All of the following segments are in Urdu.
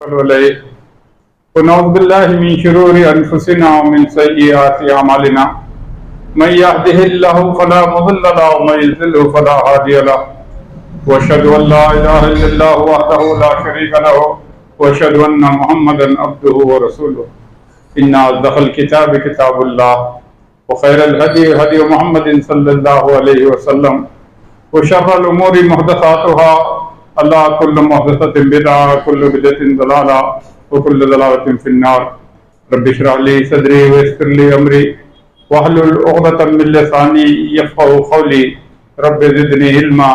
ونعوذ بالله من شرور أنفسنا ومن سيئات أعمالنا من يهده الله فلا مضل له ومن يضلل فلا هادي له وأشهد أن لا إله إلا الله وحده لا شريك له وأشهد أن محمدا عبده ورسوله إن أصدق الكتاب كتاب الله وخير الهدي هدي محمد صلى الله عليه وسلم وشر الأمور محدثاتها اللہ کل محدثۃ بدعہ کل بدعۃ ضلالہ وکل ضلالۃ فی النار رب اشرح لی صدری ویسر لی امری واحلل عقدۃ من لسانی یفقهوا قولی رب زدنی علما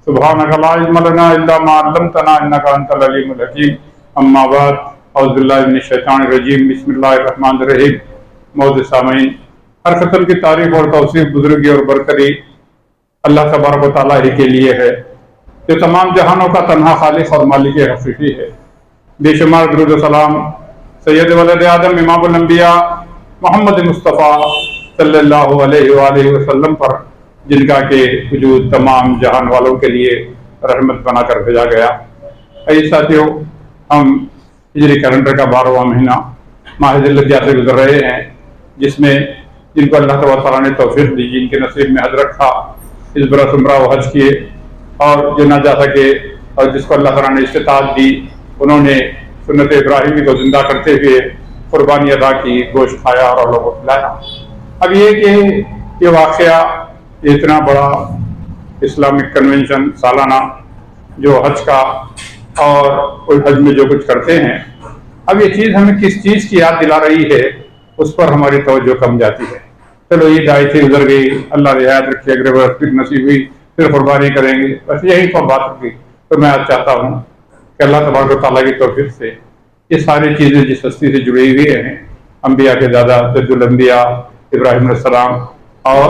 سبحانک لا علم لنا الا ما علمتنا انک انت العلیم الحکیم اما بعد اعوذ باللہ من الشیطان الرجیم بسم اللہ الرحمن الرحیم معزز سامعین، ہر قسم کی تعریف اور توصیف بزرگی اور برتری اللہ تبارک و تعالیٰ ہی کے لیے ہے جو تمام جہانوں کا تنہا خالق اور مالک حقیقی ہے۔ بے شمار درود و سلام سید ولد آدم امام الانبیاء محمد مصطفیٰ صلی اللہ علیہ وآلہ وسلم پر، جن کا کہ وجود تمام جہان والوں کے لیے رحمت بنا کر بھیجا گیا۔ اے ساتھیو، ہم ہجری کیلنڈر کا 12واں مہینہ ماہ ذی الحجہ سے گزر رہے ہیں، جس میں جن کو اللہ تعالیٰ نے توفیق دی، جن کے نصیب میں حج رکھا، اس برس عمرہ و حج کیے، اور جو نہ جا سکے اور جس کو اللہ تعالیٰ نے استطاعت دی، انہوں نے سنت ابراہیمی کو زندہ کرتے ہوئے قربانی ادا کی، گوشت کھایا اور لوگوں کو کھلایا۔ اب یہ کہ یہ واقعہ اتنا بڑا اسلامک کنونشن سالانہ جو حج کا اور کوئی حج میں جو کچھ کرتے ہیں، اب یہ چیز ہمیں کس چیز کی یاد دلا رہی ہے، اس پر ہماری توجہ کم جاتی ہے۔ چلو یہ دائی سے گزر گئی، اللہ رعایت رکھے، اگر وہ پھر نصیب ہوئی پھر قربانی کریں گے، بس یہی تو بات ہوگی۔ تو میں آج چاہتا ہوں کہ اللہ تبارک و تعالیٰ کی توفیق سے یہ ساری چیزیں جس ہستی سے جڑی ہوئی ہیں، انبیاء کے دادا سید الانبیاء ابراہیم علیہ السلام، اور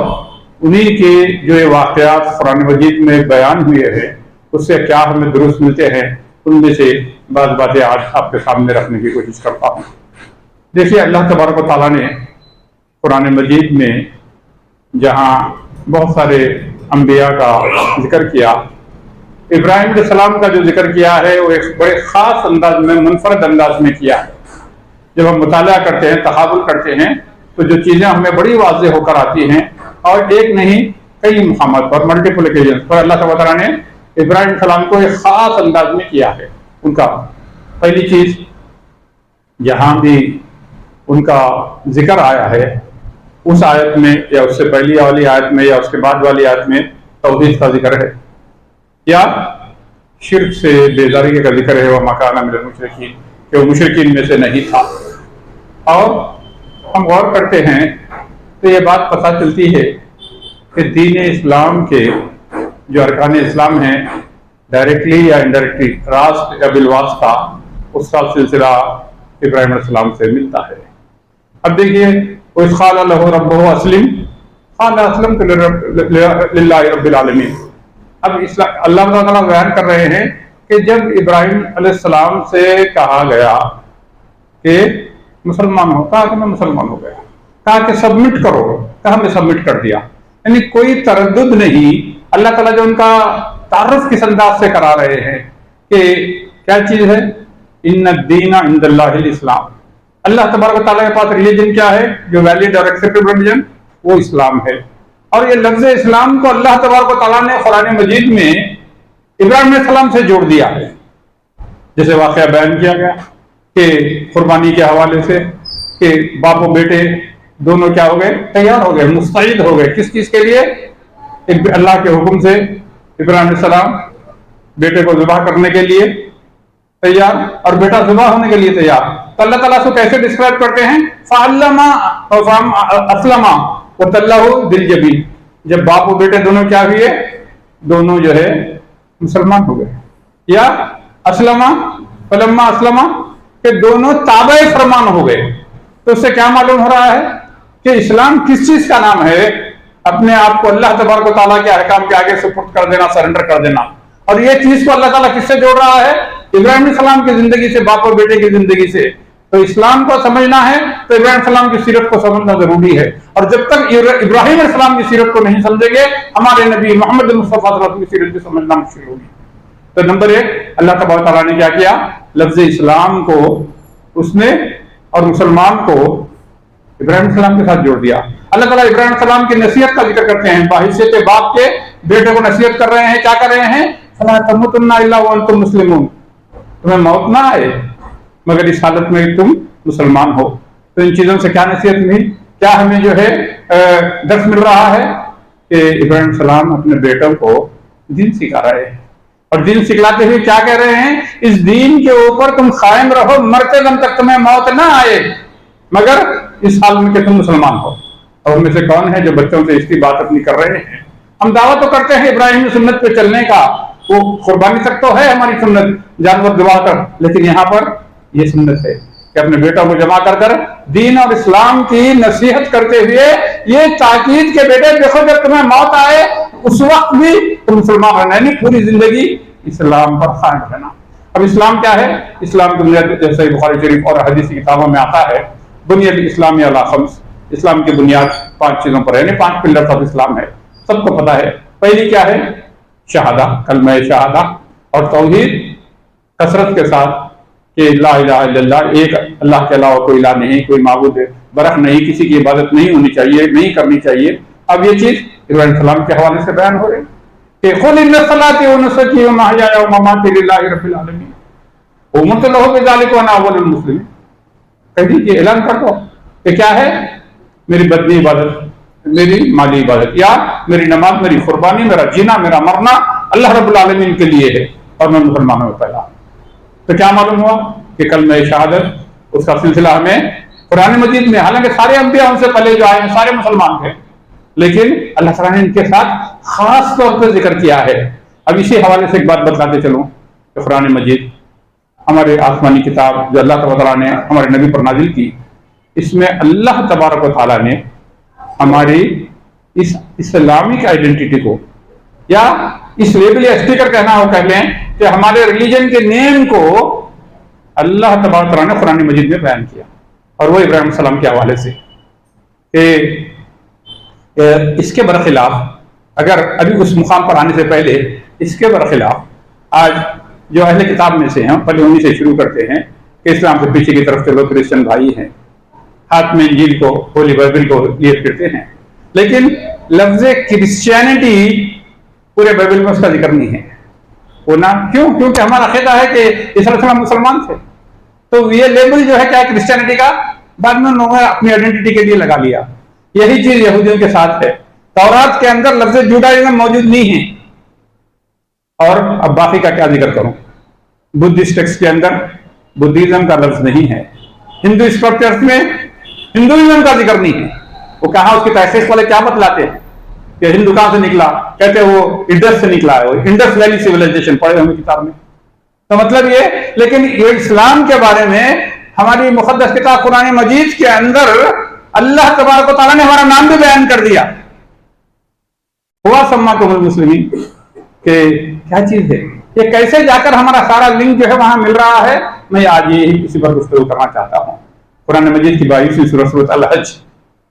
انہی کے جو یہ واقعات قرآن مجید میں بیان ہوئے ہیں، اس سے کیا ہمیں دروس ملتے ہیں، ان میں سے بعض باتیں آج آپ کے سامنے رکھنے کی کوشش کرتا ہوں۔ دیکھیے، اللہ تبارک و تعالیٰ نے قرآن مجید میں جہاں بہت سارے انبیاء کا ذکر کیا، ابراہیم علیہ السلام کا جو ذکر کیا ہے وہ ایک بڑے خاص انداز میں، منفرد انداز میں کیا ہے۔ جب ہم مطالعہ کرتے ہیں، تحول کرتے ہیں، تو جو چیزیں ہمیں بڑی واضح ہو کر آتی ہیں، اور ایک نہیں کئی مقامات پر، ملٹیپل اوکیزنز پر اللہ تعالیٰ نے ابراہیم علیہ السلام کو ایک خاص انداز میں کیا ہے۔ ان کا پہلی چیز جہاں بھی ان کا ذکر آیا ہے، اس آیت میں یا اس سے پہلی والی آیت میں یا اس کے بعد والی آیت میں توحید کا ذکر ہے، یا شرک سے بیزاری کا ذکر ہے، وَمَا كَانَ مِنَ الْمُشْرِكِينَ، کہ وہ مشرکین میں سے نہیں تھا۔ اور ہم غور کرتے ہیں تو یہ بات پتہ چلتی ہے کہ دین اسلام کے جو ارکان اسلام ہیں، ڈائریکٹلی یا انڈائریکٹلی، راست یا بالواسطہ، اس کا سلسلہ ابراہیم علیہ السلام سے ملتا ہے۔ اب دیکھیے، وَإِذْ قَالَ لَهُ رَبُّهُ أَسْلِمْ قَالَ أَسْلَمْتُ لِلَّهِ رَبِّ الْعَالَمِينَ۔ اب اللہ تعالیٰ بیان کر رہے ہیں کہ جب ابراہیم علیہ السلام سے کہا گیا کہ مسلمان ہو، کہا کہ میں مسلمان ہو گیا، کہا کہ سبمٹ کرو، کہا میں سبمٹ کر دیا، یعنی کوئی تردد نہیں۔ اللہ تعالیٰ جو ان کا تعارف کس انداز سے کرا رہے ہیں کہ کیا چیز ہے، ان الدین عند اللہ الاسلام، اللہ تبارک و تعالیٰ کے پاس ریلیجن کیا ہے جو ویلڈ اور ایکسیپٹیبل ریلیجن، وہ اسلام ہے۔ اور یہ لفظ اسلام کو اللہ تبارک و تعالیٰ نے قرآن مجید میں ابراہیم علیہ السلام سے جوڑ دیا ہے، جیسے واقعہ بیان کیا گیا کہ قربانی کے حوالے سے کہ باپ و بیٹے دونوں کیا ہو گئے، تیار ہو گئے، مستعد ہو گئے، کس چیز کے لیے، اللہ کے حکم سے ابراہیم علیہ السلام بیٹے کو ذبح کرنے کے لیے تیار، اور بیٹا ذبح ہونے کے لیے تیار۔ تو اللہ تعالیٰ کو کیسے ڈسکرائب کرتے ہیں، أَسْلَمَا وَتَلَّهُ لِلْجَبِينِ، جب باپ و بیٹے دونوں کیا ہوئے، دونوں جو ہے مسلمان ہو گئے، یا اسلما فلما اسلما، کہ دونوں تابع فرمان ہو گئے۔ تو اس سے کیا معلوم ہو رہا ہے کہ اسلام کس چیز کا نام ہے، اپنے آپ کو اللہ تبارک و تعالیٰ کے احکام کے آگے سپرد کر دینا، سرنڈر کر دینا۔ اور یہ چیز کو اللہ تعالیٰ کس سے جوڑ رہا ہے، ابراہیم علیہ السلام کی زندگی سے، باپ اور بیٹے کی زندگی سے۔ تو اسلام کو سمجھنا ہے تو ابراہیم علیہ السلام کی سیرت کو سمجھنا ضروری ہے، اور جب تک ابراہیم علیہ السلام کی سیرت کو نہیں سمجھیں گے، ہمارے نبی محمد مصطفیٰ صلی اللہ علیہ وسلم کی سیرت بھی سمجھنا مشکل ہوگی۔ تو نمبر ایک، اللہ تبارک تعالیٰ نے کیا کیا، لفظ اسلام کو اس نے اور مسلمان کو ابراہیم السلام کے ساتھ جوڑ دیا. اللہ تعالیٰ ابراہیم السلام کی نصیحت کا ذکر کرتے ہیں, بحیثیت باپ کے بیٹے کو نصیحت کر رہے ہیں. کیا کر رہے ہیں؟ فَلَا تَمُوتُنَّ إِلَّا وَأَنْتُمْ مُسْلِمُونَ, تمہیں موت نہ آئے مگر اس حالت میں تم مسلمان ہو. تو ان چیزوں سے کیا نصیحت ملی, کیا ہمیں جو ہے درس مل رہا ہے کہ ابراہیم السلام اپنے بیٹوں کو دین سکھا رہے ہیں, اور دین سکھلاتے ہوئے کیا کہہ رہے ہیں؟ اس دین کے اوپر تم قائم رہو مرتے دم تک, تمہیں موت نہ آئے مگر اس حال میں کہ تم مسلمان ہو. اور ان میں سے کون ہے جو بچوں سے اس کی بات اپنی کر رہے ہیں؟ ہم دعویٰ تو کرتے ہیں ابراہیمی سنت پہ چلنے کا, وہ قربانی تک تو ہے ہماری سنت جانور ذبح کر, لیکن یہاں پر یہ سنت ہے کہ اپنے بیٹوں کو جمع کر کر دین اور اسلام کی نصیحت کرتے ہوئے یہ تاکید کے بیٹے دیکھو جب تمہیں موت آئے اس وقت بھی تم مسلمان رہنا, یعنی پوری زندگی اسلام پر قائم رہنا. اب اسلام کیا ہے؟ اسلام دنیا جیسے بخاری شریف اور حدیث کی کتابوں میں آتا ہے, بنیاد اسلامی علی خمس, اسلام کی بنیاد 5 چیزوں پر ہے, یعنی 5 پلرز آف اسلام ہے. سب کو پتا ہے. پہلی کیا ہے؟ شہادہ, کلمہ شہادہ اور توحید کثرت کے ساتھ کہ لا الہ الا اللہ, ایک اللہ کے علاوہ کوئی الہ نہیں, کوئی معبود برحق نہیں, کسی کی عبادت نہیں ہونی چاہیے, نہیں کرنی چاہیے. اب یہ چیز ابراہیم السلام کے حوالے سے بیان ہو رہی کہ قل ان صلاتی و نسکی و محیای و مماتی للہ رب العالمین امرت له بذلک وانا اول المسلمین. کہہ دیجیے, اعلان کر دو کہ کیا ہے میری بدنی عبادت, میری مالی عبادت, یا میری نماز, میری قربانی, میرا جینا, میرا مرنا اللہ رب العالمین کے لیے ہے اور میں مسلمانوں میں پیدا. تو کیا معلوم ہوا کہ کلمہ شہادت اس کا سلسلہ ہمیں قرآن مجید میں, حالانکہ سارے انبیاء ان سے پہلے جو آئے ہیں سارے مسلمان تھے, لیکن اللہ تعالیٰ نے ان کے ساتھ خاص طور پہ ذکر کیا ہے. اب اسی حوالے سے ایک بات بتلاتے چلوں کہ قرآن مجید ہمارے آسمانی کتاب جو اللہ تعالیٰ نے ہمارے نبی پر نازل کی, اس میں اللہ تبارک و تعالیٰ نے ہماری اس اسلامک آئیڈینٹی کو, یا اس لیبل یا اسٹیکر کہنا ہو کہہ لیں, کہ ہمارے ریلیجن کے نیم کو اللہ تبارک و تعالیٰ نے قرآن مجید میں بیان کیا, اور وہ ابراہیم السلام کے حوالے سے کہ اس کے برخلاف اگر ابھی اس مقام پر آنے سے پہلے اس کے برخلاف آج جو اہل کتاب میں سے ہیں, پہلے انہی سے شروع کرتے ہیں کہ اسلام سے پیچھے کی طرف کے لوگ کرسچن بھائی ہیں, ہاتھ میں انجیل کو, ہولی بائبل کو لیے پھرتے ہیں, لیکن لفظ کرسچینٹی پورے بائبل میں اس کا ذکر نہیں ہے. وہ نہ کیوں؟ کیونکہ ہمارا عقیدہ ہے کہ عیسی علیہ السلام مسلمان تھے, تو یہ لیبل جو ہے کیا کرسچینٹی کا بعد میں انہوں نے اپنی آئیڈینٹی کے لیے لگا لیا. یہی چیز یہودیوں کے ساتھ ہے. تورات کے اندر لفظ جوڈائزم موجود نہیں ہے, اور اب باقی کا کیا ذکر کروں, بدھسٹ ٹیکسٹ کے اندر بدھزم کا لفظ نہیں ہے, ہندو اسکرپچرز میں ہندوازم کا ذکر نہیں ہے. وہ کہاں اس کی تحقیق والے کیا بتلاتے ہیں کہ ہندو کہاں سے نکلا, کہتے ہیں وہ انڈس سے نکلا ہے, وہ انڈس ویلی سیولائزیشن پڑھے ہمیں کتاب میں. تو مطلب یہ, لیکن یہ اسلام کے بارے میں ہماری مقدس کتاب قرآن مجید کے اندر اللہ تبارک و تعالیٰ نے ہمارا نام بھی بیان کر دیا, ہوا سماکم المسلمین, کہ کیا چیز ہے یہ, کیسے جا کر ہمارا سارا لنک جو ہے وہاں مل رہا ہے. میں آج یہی اسی پر گفتگو کرنا چاہتا ہوں. قرآن مجید کی 22ویں سورۃ الحج.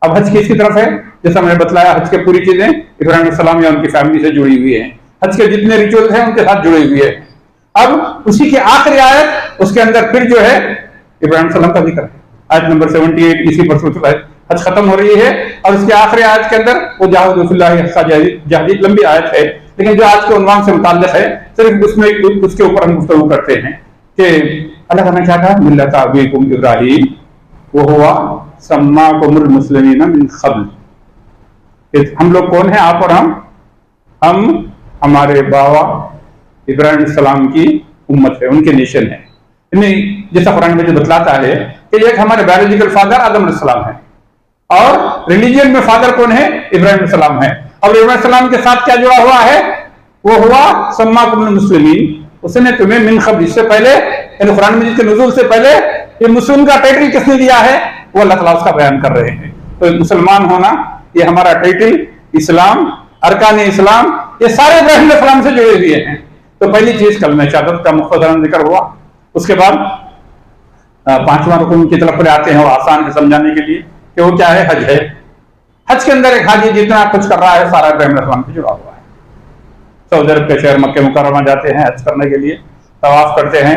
اب حج کس کی طرف ہے؟ جیسا میں نے بتلایا, حج کے پوری چیزیں ابراہیم السلام یا ان کی فیملی سے جڑی ہوئی ہیں, حج کے جتنے ریچولز ہیں ان کے ساتھ جڑی ہوئی ہے. اب اسی کی آخری آیت, اس کے اندر پھر جو ہے ابراہیم السلام کا ذکر ہے, آیت نمبر 78, اسی پر سورۃ الحج حج ختم ہو رہی ہے, اور اس کی آخری آیت کے اندر وہ جاہدوا فی اللہ حق جہادہ, لمبی آیت ہے, لیکن جو آج کے عنوان سے متعلق ہے صرف اس میں اس کے اوپر ہم گفتگو کرتے ہیں کہ اللہ تعالیٰ نے کیا کہا, ملت ابیکم ابراہیم وہو سماکم المسلمین من قبل. ہم لوگ کون ہیں, آپ اور ہم ہمارے بابا ابراہیم السلام کی امت ہے, ان کے نیشن ہے. جیسا قرآن مجید بتلاتا ہے کہ ایک ہمارے بایولوجیکل فادر آدم علیہ السلام ہے, اور ریلیجن میں فادر کون ہے, ابراہیم السلام ہے. اور ابراہیم السلام کے ساتھ کیا جڑا ہوا ہے, وہ ہوا سماکم المسلمین, اس نے تمہیں من قبل, اس سے پہلے, یعنی قرآن مجید کے نزول سے پہلے یہ مسلم کا ٹائٹل کس نے دیا ہے, وہ اللہ تعالیٰ اس کا بیان کر رہے ہیں. تو مسلمان ہونا یہ ہمارا ٹائٹل, اسلام, ارکان اسلام, یہ سارے ابراہیم علیہ السلام سے جڑے ہوئے ہیں. تو پہلی چیز کلمہ شہادت کا مختصراً ذکر ہوا. اس کے بعد 5واں رکن کی طرف آتے ہیں, وہ آسان ہے سمجھانے کے لیے کہ وہ کیا ہے, حج ہے. حج کے اندر ایک حاجی جتنا کچھ کر رہا ہے سارا ابراہیم علیہ السلام سے جڑا ہوا ہے. سعودی عرب کے شہر مکہ مکرمہ جاتے ہیں حج کرنے کے لیے, طواف کرتے ہیں,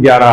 11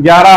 11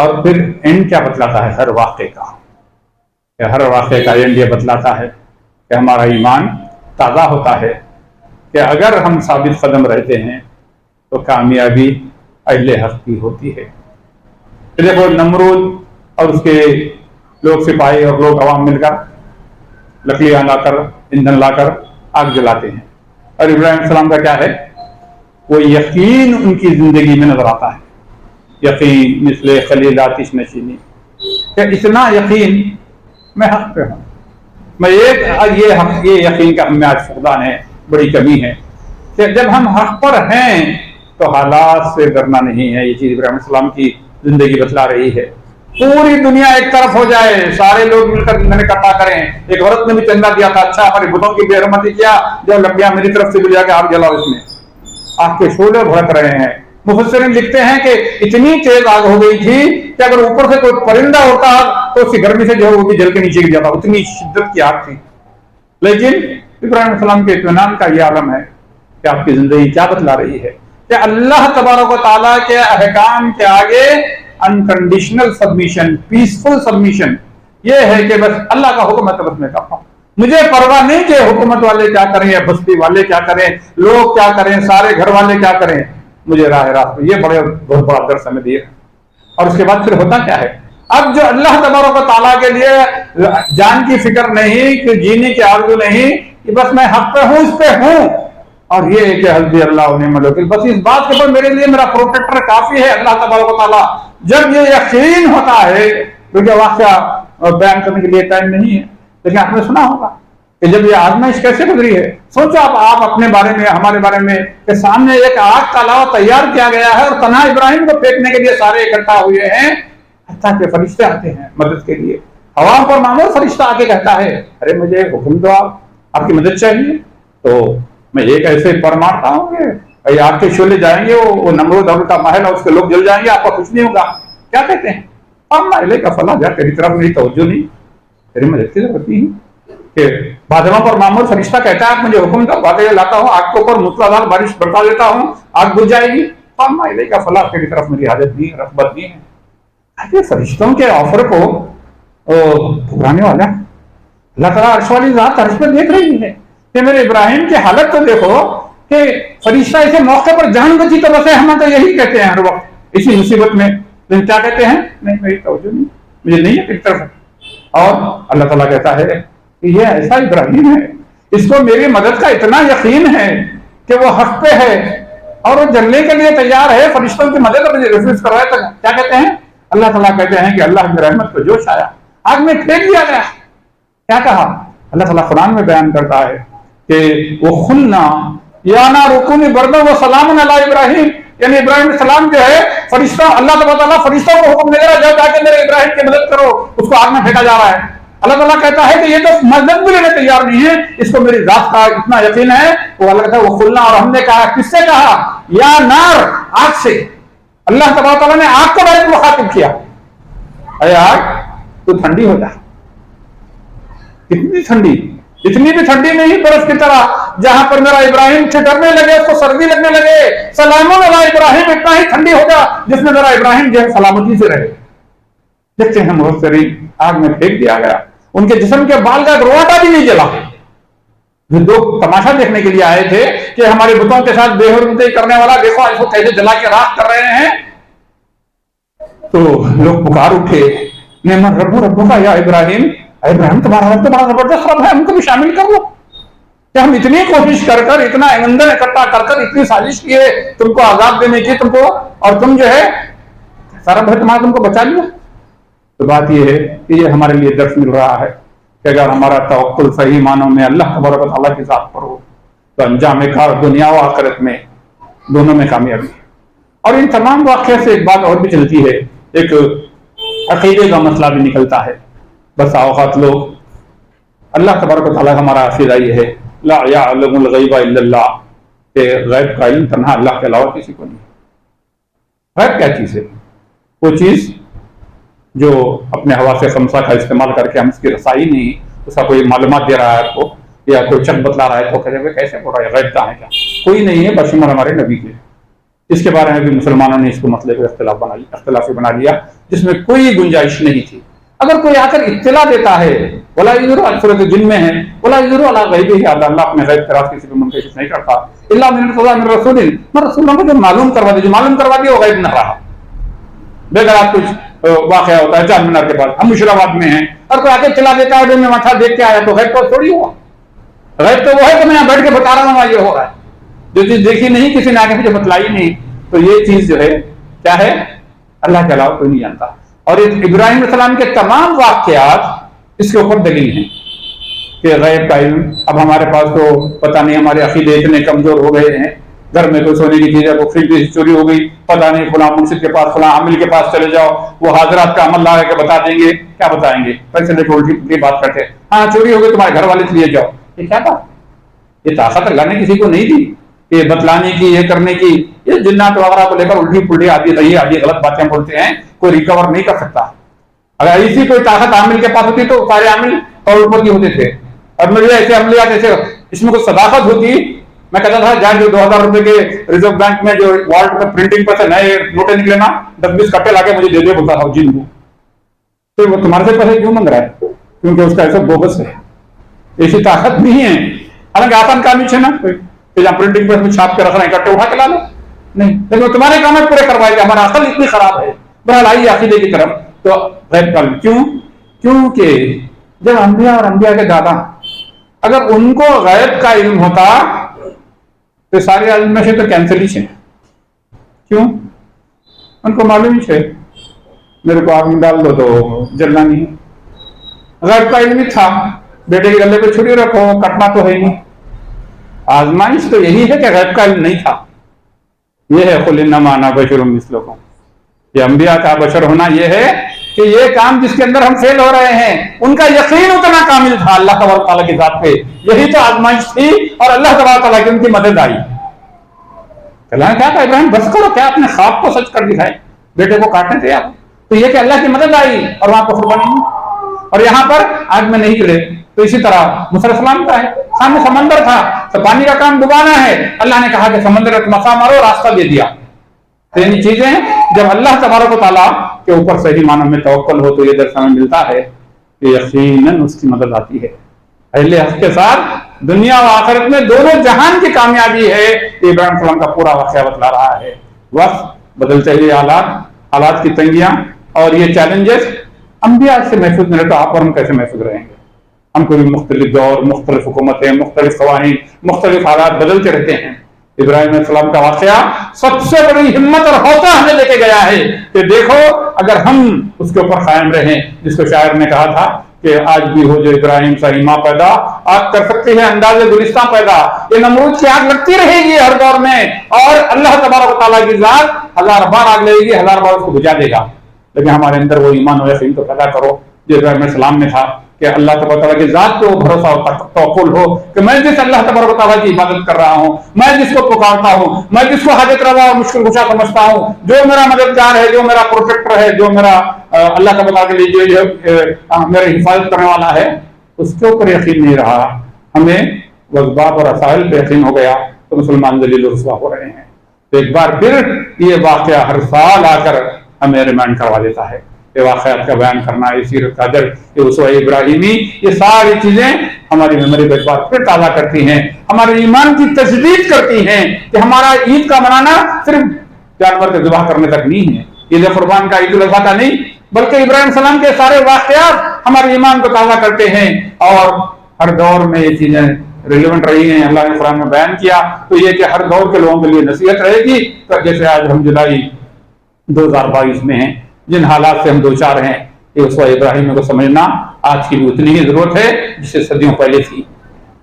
اور پھر اینڈ کیا بتلاتا ہے ہر واقعے کا؟ کہ ہر واقعے کا اینڈ یہ بتلاتا ہے کہ ہمارا ایمان تازہ ہوتا ہے کہ اگر ہم ثابت قدم رہتے ہیں تو کامیابی اہل حق کی ہوتی ہے۔ دیکھو نمرود اور اس کے لوگ سپاہی اور لوگ عوام مل کر لکڑیاں لا کر ایندھن لا کر آگ جلاتے ہیں، اور ابراہیم علیہ السلام کا کیا ہے؟ وہ یقین ان کی زندگی میں نظر آتا ہے، یقین مثل خلیل آتش نشینی، کہ اتنا یقین میں حق پہ ہوں، میں یہ یقین کا ہمیں آج فقدان ہے، بڑی کمی ہے کہ جب ہم حق پر ہیں تو حالات سے ڈرنا نہیں ہے۔ یہ چیز ابراہیم علیہ السلام کی زندگی بتلا رہی ہے۔ پوری دنیا ایک طرف ہو جائے، سارے لوگ مل کر انہیں اکٹھا کریں۔ ایک عورت نے بھی چندہ دیا تھا، اچھا ہمارے بتوں کی بے حرمتی کیا، جو لکڑیاں میری طرف سے بجا کے آگ جلاؤ، اس میں آگ کے شعلے بھڑک رہے ہیں۔ مفسرین لکھتے ہیں کہ اتنی تیز آگ ہو گئی تھی کہ اگر اوپر سے کوئی پرندہ ہوتا تو اس کی گرمی سے جو ہے وہ بھی جل کے نیچے گر جاتا، اتنی شدت کی آگ تھی۔ لیکن ابراہیم علیہ السلام کے اطمینان کا یہ عالم ہے کہ آپ کی زندگی کیا بتلا رہی ہے کہ اللہ تبارک و تعالیٰ کے احکام کے آگے انکنڈیشنل سبمیشن، پیسفل سبمیشن، یہ ہے کہ بس اللہ کا حکم ہے تو بس میں کرتا ہوں، مجھے پرواہ نہیں کہ حکومت والے کیا کریں یا بستی والے کیا کریں، لوگ کیا کریں، سارے گھر والے کیا کریں، مجھے راہ راست۔ یہ بہت بڑا درس ہمیں دیا۔ اور اس کے بعد پھر ہوتا کیا ہے؟ اب جو اللہ تبارک و تعالیٰ کے لیے جان کی فکر نہیں، کہ جینے کی آرزو نہیں، کہ بس میں حق پہ ہوں، اس پہ ہوں، اور یہ کہ حسبی اللہ و نعم الوکیل، بس اس بات کے اوپر میرے لیے میرا پروٹیکٹر کافی ہے اللہ تبارک و تعالیٰ۔ جب یہ یقین ہوتا ہے، کیونکہ واقعہ بیان کرنے کے لیے ٹائم نہیں ہے، لیکن آپ نے سنا ہوگا کہ جب یہ آزمائش کیسے گزری ہے۔ سوچو آپ اپنے بارے میں، ہمارے بارے میں، کہ سامنے ایک آگ کا لاوا تیار کیا گیا ہے اور تنہا ابراہیم کو پھینکنے کے لیے سارے اکٹھا ہوئے ہیں، حتیٰ کہ فرشتے آتے ہیں مدد کے لیے۔ عوام پر معمول فرشتہ آ کے کہتا ہے ارے مجھے حکم دو، آپ کی مدد چاہیے، تو میں ایک ایسے پر مارتا ہوں کہ آپ کے شعلے جائیں گے، وہ نمرود اور کا محل اور اس کے لوگ جل جائیں گے، آپ کا کچھ نہیں ہوگا۔ کیا کہتے ہیں؟ کا فلاں جا تیری طرف میری توجہ نہیں، تیری مدد کی ضرورت نہیں کہ بادلوں پر معمول فرشتہ کہتا ہے آپ مجھے حکم دو، بادل لاتا ہوں، آگ کے اوپر موسلادھار بارش برسا دیتا ہوں، آگ بجھ جائے گی، کا فلاں تیری طرف میری حاجت نہیں، رغبت نہیں ہے۔ فرشتوں کے آفر کو ٹھکرانے والا اللہ تعالیٰ عرش والی ذات عرش پہ دیکھ رہی ہے کہ میرے ابراہیم کی حالت تو دیکھو، کہ فرشتہ ایسے موقع پر جان بچی تو بس ہم تو یہی کہتے ہیں ہر وقت اسی مصیبت میں، لیکن کیا کہتے ہیں؟ نہیں میری توجہ نہیں، مجھے نہیں ہے تیری طرف۔ اور اللہ تعالیٰ کہتا ہے کہ یہ ایسا ابراہیم ہے، اس کو میری مدد کا اتنا یقین ہے کہ وہ حق پہ ہے اور وہ جلنے کے لیے تیار ہے، فرشتوں کی مدد مجھے ریفیوز کر رہا ہے۔ کیا کہتے ہیں؟ اللہ تعالیٰ کہتے ہیں کہ اللہ کی رحمت کو جوش آیا، آگ میں پھینک دیا گیا۔ کیا کہا؟ اللہ تعالیٰ قرآن میں بیان کرتا ہے کہ وہ خلنا یا نار کونی بردا و سلام علی ابراہیم، یعنی ابراہیم علیہ السلام جو ہے فرشتہ، اللہ تعالیٰ فرشتوں کو حکم دے رہا ہے جا کے میرے ابراہیم کی مدد کرو، اس کو آگ میں پھینکا جا رہا ہے۔ اللہ تعالیٰ کہتا ہے کہ یہ تو مدد بھی لینے تیار نہیں ہے، اس کو میری ذات کا اتنا یقین ہے۔ وہ اللہ کہتا ہے وہ خلنا، اور ہم نے کہا، کس سے کہا؟ یا نار، آگ سے۔ اللہ تعالیٰ نے آگ کو ڈائریکٹ مخاطب کیا، اے آگ تو ٹھنڈی ہو جا۔ کتنی ٹھنڈی؟ اتنی بھی ٹھنڈی نہیں برف کی طرح، جہاں پر میرا ابراہیم ٹھٹرنے لگے، اس کو سردی لگنے لگے، سلام علی ابراہیم، اتنا ہی ٹھنڈی ہو جا جس میں میرا ابراہیم جو ہے سلامتی سے رہے۔ دیکھتے ہیں محسرین، آگ میں پھینک دیا گیا، ان کے جسم کے بال کا روٹا بھی نہیں جلا۔ جو لوگ تماشا دیکھنے کے لیے آئے تھے کہ ہمارے بتوں کے ساتھ بے حرمتی کرنے والا دیکھو اس کو کیسے جلا کے راکھ کر رہے ہیں، تو لوگ پکار اٹھے، نعم ربو کا یا ابراہیم، ابراہیم تمہارا رب تو بڑا زبردست رب ہے، ہم کو بھی شامل کر لو۔ کہ ہم اتنی کوشش کر کر، اتنا ایندھن اکٹھا کر کر، اتنی سازش کی ہے تم کو عذاب دینے کی، تم کو، اور تم جو ہے سارا بھر تمہارا تم کو بچا لیا۔ تو بات یہ ہے کہ یہ ہمارے لیے درس مل رہا ہے کہ اگر ہمارا توکل صحیح معنوں میں اللہ تبارک و تعالیٰ کی ذات پر ہو تو انجام کار دنیا و آخرت میں دونوں میں کامیابی ہے۔ اور ان تمام واقعے سے ایک بات اور بھی چلتی ہے، ایک عقیدے کا مسئلہ بھی نکلتا ہے۔ بس اوقات لوگ، اللہ تبارک و تعالیٰ ہمارا عقیدہ یہ ہے لا یعلم الغیب الا اللہ، کہ غیب کا علم تنہا اللہ کے علاوہ کسی کو نہیں۔ غیب کیا چیز ہے؟ وہ چیز جو اپنے حواس خمسہ کا استعمال کر کے ہم اس کی رسائی نہیں، اس کا کوئی معلومات دے رہا ہے آپ کو یا کوئی چک بتلا رہا ہے تو کہتے ہیں کیسے بول رہا ہے، غیب کا ہے کیا؟ کوئی نہیں ہے بشمول ہمارے نبی کے، اس کے بارے میں بھی مسلمانوں نے اس کو مسئلے کو اختلافی بنا لیا جس میں کوئی گنجائش نہیں تھی. اگر کوئی آ کر اطلاع دیتا ہے ولا یذر سورۃ جن میں ہے ولا یذر علی غیبہ، اللہ اپنے غیب کے راز کسی کو منکشف نہیں کرتا، الا من ارتضی من رسول، میں رسولوں کو جو معلوم کروا دے، جو معلوم کروا دیا وہ غیب نہ رہا. بے اگر کچھ واقعہ ہوتا ہے چار مینار کے بعد، ہم مشرباد میں ہیں اور کوئی آ کے چلا دیتا ہے میں ماتھا دیکھ کے آیا تو غیب تو تھوڑی ہوا. غیب تو وہ ہے کہ میں یہاں بیٹھ کے بتا رہا ہوں یہ ہو رہا ہے. جو چیز دیکھی نہیں، کسی نے آگے مجھے بتلائی نہیں، تو یہ چیز جو ہے کیا ہے؟ اللہ کے علاوہ کوئی نہیں جانتا. اور ابراہیم علیہ السلام کے تمام واقعات اس کے اوپر دلیل ہیں کہ غیب کا علم. اب ہمارے پاس تو پتہ نہیں، ہمارے عقیدے اتنے کمزور ہو گئے ہیں، گھر میں کوئی سونے کی چیز ہے وہ خریدی چوری ہو گئی، پتہ نہیں فلاں منصف کے پاس فلاں عامل کے پاس چلے جاؤ، وہ حاضرات کا عمل لا کے بتا دیں گے. کیا بتائیں گے؟ پیسے لے کے الٹی بات کرتے، ہاں چوری ہو گئی تمہارے گھر والے سے لیے جاؤ. یہ کیا بات؟ یہ طاقت اللہ نے کسی کو نہیں دی یہ بتلانے کی، یہ کرنے کی. یہ جنات وغیرہ کو لے کر الٹی پلٹی آدھی صحیح آدھی غلط باتیں بولتے ہیں، کوئی ریکور نہیں کر سکتا. اگر ایسی کوئی طاقت عامل کے پاس ہوتی تو سارے عامل اور اوپر کی ہوتے تھے. اور مجھے ایسے عملیات ایسے اس میں کوئی صداقت ہوتی، میں کہتا تھا جہاں جو 2000 روپے کے ریزرو بینک میں جو والٹ میں پرنٹنگ پر سے نئے نوٹیں نکلے نا 10-20 کٹے لا کے مجھے دے دے بولتا تھا جن کو. تو وہ تمہارے سے پیسے کیوں مانگ رہا ہے؟ کیونکہ اس کا ایسا بوگس ہے، ایسی طاقت نہیں ہے. حالانکہ آسان کام ہی ہے نا، جہاں پرنٹنگ پریس میں چھاپ کے رکھ رہے ہیں کٹے اٹھا کے لا لو. نہیں، لیکن وہ تمہارے کام پورے کروائے گا. ہمارا عقل اتنی خراب ہے. بہرحال آئیے عقیدے کی طرف. تو غیب کا کیونکہ جب انبیاء اور انبیاء کے دادا اگر ان کو غیب کا علم ہوتا تو سارے علم میں سے تو کینسل ہی ہے. کیوں؟ ان کو معلوم ہی ہے میرے کو آگ میں ڈال دو تو جلنا نہیں. غیب کا علم ہی تھا، بیٹے کے گلے پہ چھری رکھو، کٹنا تو ہے نہیں. آزمائش تو یہی ہے کہ غیب کا علم نہیں تھا. یہ ہے قل انما انا بشر مثلکم. یہ انبیاء کا بشر ہونا یہ ہے کہ یہ کام جس کے اندر ہم فیل ہو رہے ہیں ان کا یقین اتنا کامل تھا اللہ تبارک تعالیٰ کی ذات پہ. یہی تو آزمائش تھی اور اللہ تبارک تعالیٰ کی ان کی مدد آئی. اللہ نے کہا کہ ابراہیم بس کرو، کیا اپنے خواب کو سچ کر دکھائے، بیٹے کو کاٹنے تھے آپ. تو یہ کہ اللہ کی مدد آئی اور وہاں پر قربانی نہیں. اور یہاں پر آگ میں نہیں گرے. تو اسی طرح موسیٰ علیہ السلام کا ہے، سامنے سمندر تھا تو پانی کا کام ڈبانا ہے، اللہ نے کہا کہ سمندر میں مسا مارو، راستہ دے دیا. تو یہ چیزیں جب اللہ تبارک و تعالیٰ کے اوپر صحیح معنوں میں توکل ہو تو یہ درس ہمیں ملتا ہے کہ یقیناً اس کی مدد آتی ہے. اہل حق کے ساتھ دنیا و آخرت میں دونوں جہان کی کامیابی ہے. ابراہیم علیہ السلام کا پورا واقعہ بتلا رہا ہے. وقت بدلتے ہوئے حالات کی تنگیاں اور یہ چیلنجز انبیاء سے محفوظ نہیں رہے تو آپ اور ہم کیسے محفوظ رہیں گے؟ ہم کو بھی مختلف دور، مختلف حکومتیں، مختلف قوانین، مختلف حالات بدلتے رہتے ہیں. ابراہیم علیہ السلام کا واقعہ سب سے بڑی ہمت اور حوصلہ ہمیں لے کے گیا ہے کہ دیکھو اگر ہم اس کے اوپر قائم رہیں، جس کو شاعر نے کہا تھا کہ آج بھی ہو جو ابراہیم سا ایماں پیدا، آگ کر سکتے ہیں انداز گلستان پیدا. یہ نمرود کی آگ لگتی رہے گی ہر دور میں اور اللہ تبارک و تعالیٰ کی ذات 1000 بار آگ لگے گی، 1000 بار اس کو بجھا دے گا. لیکن ہمارے اندر وہ ایمان و یقین تو پیدا کرو جو ابراہیم علیہ السلام میں تھا کہ اللہ تبارک و تعالیٰ کی ذات پہ وہ بھروسہ اور توکل ہو کہ میں جس اللہ تبارک و تعالیٰ کی عبادت کر رہا ہوں، میں جس کو پکارتا ہوں، میں جس کو حاجت روا اور مشکل کشا سمجھتا ہوں، جو میرا مددگار ہے، جو میرا پروٹیکٹر ہے، جو میرا اللہ کا بتا کے لیے جو میرے حفاظت کرنے والا ہے، اس کے اوپر یقین نہیں رہا. ہمیں اسباب اور وسائل پہ یقین ہو گیا تو مسلمان ذلیل و رسوا ہو رہے ہیں. تو ایک بار پھر یہ واقعہ ہر سال آ کر ہمیں ریمائنڈ کروا دیتا ہے. یہ واقعات کا بیان کرنا، یہ سیرت کا درد، یہ اسوہ ابراہیمی، یہ ساری چیزیں ہماری میموری کو ایک بار پھر تازہ کرتی ہیں، ہمارے ایمان کی تجدید کرتی ہیں کہ ہمارا عید کا منانا صرف جانور کے ذبح کرنے تک نہیں ہے، عید قربان کا، عید الاضحیٰ کا نہیں، بلکہ ابراہیم السلام کے سارے واقعات ہمارے ایمان کو تازہ کرتے ہیں اور ہر دور میں یہ چیزیں ریلیونٹ رہی ہیں. اللہ نے قرآن میں بیان کیا تو یہ کہ ہر دور کے لوگوں کے لیے نصیحت رہے گی. جیسے آج ہم جولائی 2022 میں ہیں، جن حالات سے ہم دوچار ہیں، یہ اسوہ ابراہیم کو سمجھنا آج کی بھی اتنی ہی ضرورت ہے جس سے صدیوں پہلے تھی.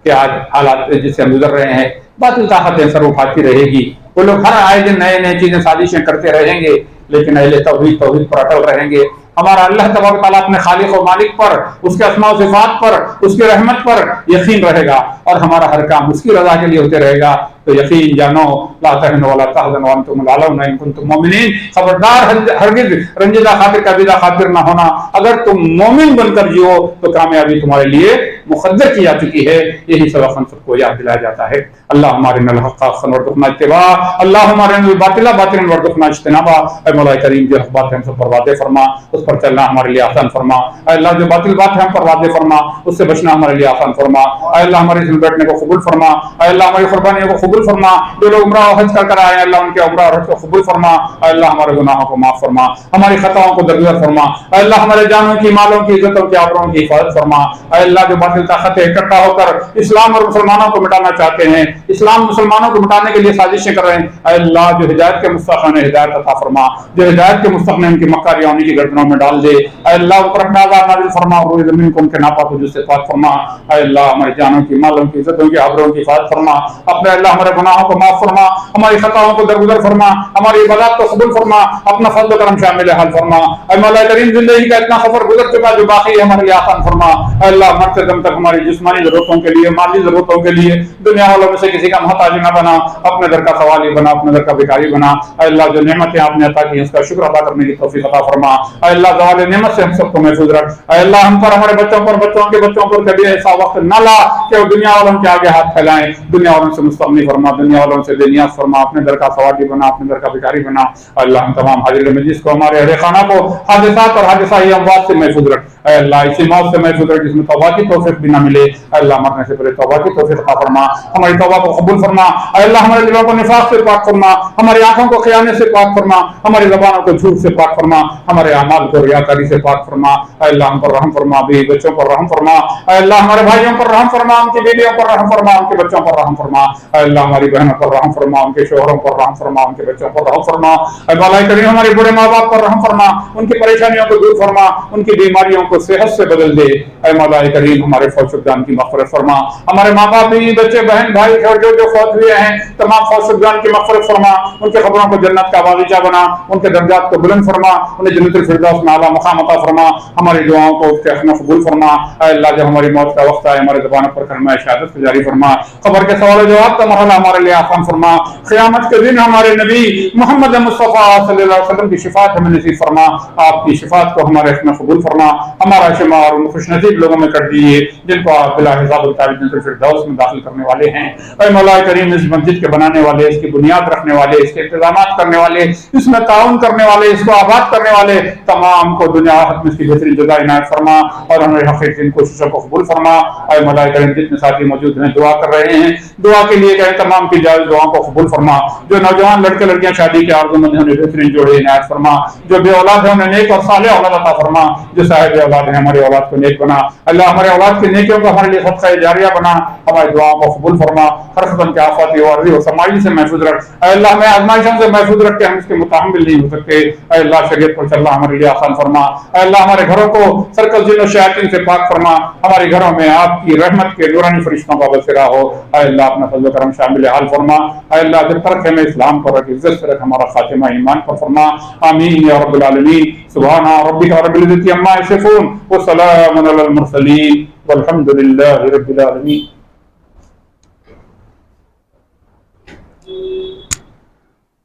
کہ آج حالات جس سے ہم گزر رہے ہیں، باطل طاقتیں سر اٹھاتی رہے گی، وہ لوگ ہر آئے دن نئے نئے چیزیں سازشیں کرتے رہیں گے، لیکن اہل توحید پر اٹل رہیں گے. ہمارا اللہ تبارک تعالیٰ اپنے خالق و مالک پر، اس کے اسماء و صفات پر، اس کی رحمت پر یقین رہے گا اور ہمارا ہر کام اس کی رضا کے لیے ہوتے رہے گا. تو یقین جانو لا تہنوا ولا تحزنوا وانتم الاعلون ان کنتم مؤمنین، خبردار ہرگز رنجیدہ خاطر کبیدہ خاطر نہ ہونا، اگر تم مومن بن کر جیو تو کامیابی تمہارے لیے مقدر کی جا چکی ہے۔ یہی سبق ہم سب کو یاد دلایا جاتا ہے۔ اللہم ارنا الحق حقا وارزقنا اتباعہ، اللہم ارنا الباطل باطلا وارزقنا اجتنابہ۔ اے مولا کریم جو حق بات ہے ہم سب پر واضح فرما، اس پر چلنا ہمارے لیے آسان فرما۔ اے اللہ جو باطل بات ہے ہم پر واضح فرما، اس سے بچنا ہمارے لیے آسان فرما۔ اے اللہ ہمارے اس بیٹھنے کو قبول فرما، اے اللہ ہماری قربانیوں کو قبول فرما، جو لوگ عمرہ اور حج کر کر آئے ہیں اللہ ان کے عمرہ اور حج کو قبول فرما۔ اے اللہ ہمارے گناہوں کو معاف فرما، ہماری خطاؤں کو درگزر فرما۔ اے اللہ ہمارے جانوں کی، مالوں کی، عزتوں کی، آبروں کی حفاظت فرما۔ اے اللہ جو باطل طاقتیں اکٹھا ہو کر اسلام اور مسلمانوں کو مٹانا چاہتے ہیں، اسلام مسلمانوں کو مٹانے کے لیے سازشیں کر رہے ہیں، اے اللہ جو ہدایت کے مستحق ہیں ہدایت عطا فرما، جو ہدایت کے مستحق ہیں ان کی مکاریاں انہیں کی گردنوں میں ڈال دے۔ اے اللہ اوپر اپنا عذاب نازل فرما اور روئے زمین کو ان کے ناپاک وجود سے پاک فرما۔ اے اللہ ہمارے جانوں کی، مالوں کی، عزتوں کی، آبروں کی حفاظت فرما۔ اپنے اللہ ہمارے گناہوں کو معاف فرما، ہماری خطاؤں کو درگزر فرما، ہماری عبادات کو قبول فرما، اپنا فضل و کرم شامل حال فرما۔ اے مولا کریم زندگی کا اتنا سفر گزر چکا جو باقی ہے ہمارے لیے آسان فرما۔ اے اللہ مرتے دم تک ہماری جسمانی ضرورتوں کے لیے، مالی ضرورتوں کے لیے دنیا والوں میں سے کسی کا محتاج نہ بنا، اپنے در کا سوالی بنا، اپنے در کا بھکاری بنا۔ اے اللہ جو نعمتیں آپ نے عطا کی اس کا شکر ادا کرنے کی توفیق عطا فرما۔ اے اللہ زوال نعمت سے ہم سب کو محفوظ رکھ۔ اے اللہ ہم پر، ہمارے بچوں پر، بچوں کے بچوں پر کبھی ایسا وقت نہ لا کہ وہ دنیا والوں کے آگے ہاتھ پھیلائیں، دنیا والوں سے مستغنی فرما، دنیا والوں سے بے نیاز فرما، اپنے در کا سوالی بنا، اپنے در کا بھکاری بنا۔ اے اللہ ہم تمام حاضر مجلس کو، ہمارے اہل خانہ کو حادثات اور حادثہ اموات سے محفوظ رکھ۔ اے اللہ اسی موت سے محفوظ رکھ جس میں توبہ کی توفیق بھی نہ ملے۔ اے اللہ مرنے سے پہلے توبہ کی توفیق عطا فرما، ہماری توبہ کو قبول فرما۔ اے اللہ ہمارے دلوں کو نفاق سے پاک فرما، ہماری آنکھوں کو خیانت سے پاک فرما، ہماری زبانوں کو جھوٹ سے پاک فرما، ہمارے اعمال کو ریاکاری سے پاک فرما۔ اے اللہ ہم پر رحم فرما، بیوی بچوں پر رحم فرما۔ اے اللہ ہمارے بھائیوں پر رحم فرما، ان کی بیویوں پر رحم فرما، ان کے بچوں پر رحم فرما۔ اے اللہ ہماری بہنوں پر رحم فرما، ان کے شوہروں پر رحم فرما، ان کے بچوں پر رحم فرما۔ اے مولا کریم ہمارے بوڑھے ماں باپ پر رحم فرما، ان کی پریشانیوں کو دور فرما، ان کی بیماریوں کو صحت سے بدل دے۔ اے مولا کریم ہمارے فوت شدگان کی مغفرت فرما، ہمارے ماں باپ، بیوی بچے، بہن بھائی اور جو فوت ہوئے ہیں تمام فوت شدگان کی مغفرت فرما، ان کے قبروں کو جنت کا باغیچہ بنا، ان کے درجات کو بلند فرما، انہیں جنت الفردوس میں اعلیٰ مقام عطا فرما، ہماری دعاؤں کو اس کے حق میں قبول فرما۔ اے اللہ جب ہماری موت کا وقت آئے ہمارے زبانوں پر کلمہ شہادت کو جاری فرما، قبر کے سوال و جواب کا مرحلہ ہمارے لیے آسان فرما، قیامت کے دن ہمارے نبی محمد مصطفیٰ صلی اللہ علیہ وسلم کی شفاعت ہمیں نصیب فرما، آپ کی شفاعت کو ہمارے حق میں قبول فرما، ہمارا شمار اور خوش نصیب لوگوں میں کر دیجیے جن کو آپ بلا حساب الطاعت جنت الفردوس میں داخل کرنے والے ہیں۔ اے مولا کریم اس مسجد کے بنانے والے، اس کی بنیاد رکھنے والے، اس کے انتظامات کرنے والے، اس میں تعاون کرنے والے، اس کو آباد کرنے والے تمام کو دنیا آخرت میں اس کی بہترین جزا عنایت فرما اور ہمارے حقیقی ان کوششوں کو قبول فرما۔ اے مولا کریم جتنے ساتھی موجود ہیں دعا کر رہے ہیں، دعا کے لیے کہیں تمام کی جائز دعاؤں کو قبول فرما، جو نوجوان لڑکے لڑکیاں شادی کے آرزو مند ہیں انہیں بہترین جوڑے عنایت فرما، جو بے اولاد ہیں انہیں نیک اور صالح اولاد عطا فرما، جو صاحب اولاد ہیں ہماری اولاد کو نیک بنا۔ اللہ ہمارے اولاد کی نیکیوں کو ہمارے لیے صدقہ جاریہ بنا، ہماری دعاؤں کو قبول فرما، ہر قسم کے آفات و عارضی و سماعی سے محفوظ رکھ۔ اے اللہ ہمیں آزمائشوں سے محفوظ رکھ کے ہم اس کے متحمل نہیں ہو سکتے۔ اے اللہ شریعت پر چلنا ہمارے لیے آسان فرما۔ اے اللہ ہمارے گھروں کو سرکل جن و شیاطین سے پاک فرما، ہمارے گھروں میں آپ کی رحمت کے نورانی فرشتوں کا بسیرا ہو۔ اے اللہ اپنا فضل و کرم شامل حال فرما۔ اے اللہ جب تک ہمیں اسلام پر رکھ، عزت سے رکھ، ہمارا خاتمہ ایمان پر فرما۔ آمین یا رب العالمین۔ سبحان ربک رب العزة عما یصفون وسلام علی المرسلین والحمد للہ رب العالمین۔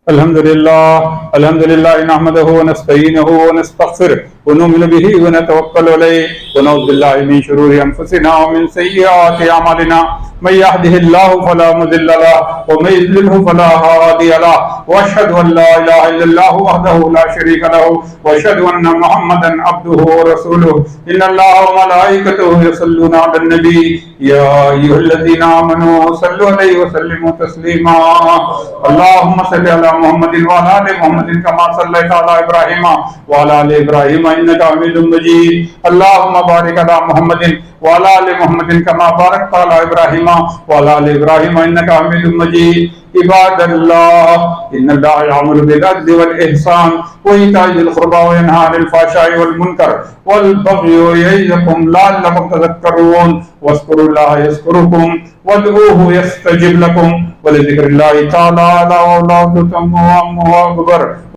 الحمد للہ نحمده ونستعینه ونستغفره ونؤمن به ونتوکل علیہ ونعوذ باللہ من شرور انفسنا ومن سیئات اعمالنا من يهده الله فلا مضل له ومن يضلل فلا هادي له واشهد ان لا اله الا الله وحده لا شريك له واشهد ان محمدا عبده ورسوله ان الله وملائكته يصلون على النبي يا ايها الذين امنوا صلوا عليه وسلموا تسليما اللهم صل على محمد وعلى ال محمد كما صليت على ابراهيم وعلى ال ابراهيم انك حميد مجيد اللهم بارك على محمد وعلى ال محمد كما باركت على ابراهيم وعلى ال ابراهيم انك حميد مجيد عباد الله ان الله يأمر بالعدل والاحسان وايتاء ذي القربى وينهى عن الفحشاء والمنكر والبغي يعظكم لعلكم تذكرون واذكروا الله يذكركم وادعوه يستجب لكم ولذكر الله تعالى أعلى وأعلى أكبر